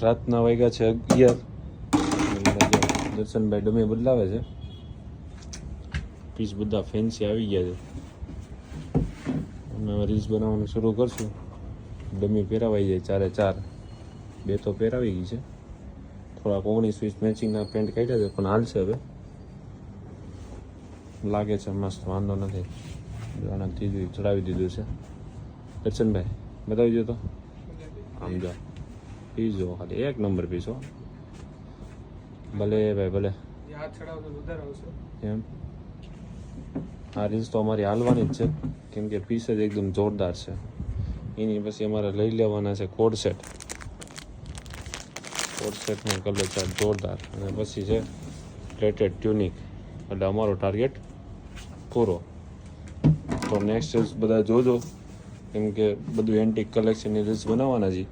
રાતના વાગ્યા છે 11. દર્શનભાઈ ડમી બદલાવે છે. પીસ બધા ફેન્સી આવી ગયા છે. અમે રીલ્સ બનાવવાનું શરૂ કરશું. ડમી પહેરાવાઈ જાય 4 2 તો પહેરાવી ગઈ છે. થોડાક 19-20 મેચિંગના પેન્ટ કાઢ્યા છે પણ હાલશે હવે. લાગે છે મસ્ત, વાંધો નથી. આના ત્રીજું ચડાવી દીધું છે. દર્શનભાઈ બતાવી દો તો. આમ જો પીસ જો, ખાલી 1 નંબર પીસ હો. ભલે ભાઈ ભલે. એમ આ રીલ્સ તો અમારી હાલવાની જ છે, કેમ કે પીસ જ એકદમ જોરદાર છે. એની પછી અમારે લઈ લેવાના છે કોડ સેટનો કલર છે જોરદાર. અને પછી છે પ્લેટેડ ટ્યુનિક. એટલે અમારો ટાર્ગેટ પૂરો. તો નેક્સ્ટ રીલ્સ બધા જોજો, કેમ કે બધું એન્ટિક કલેક્શનની રીલ્સ બનાવવાના છે.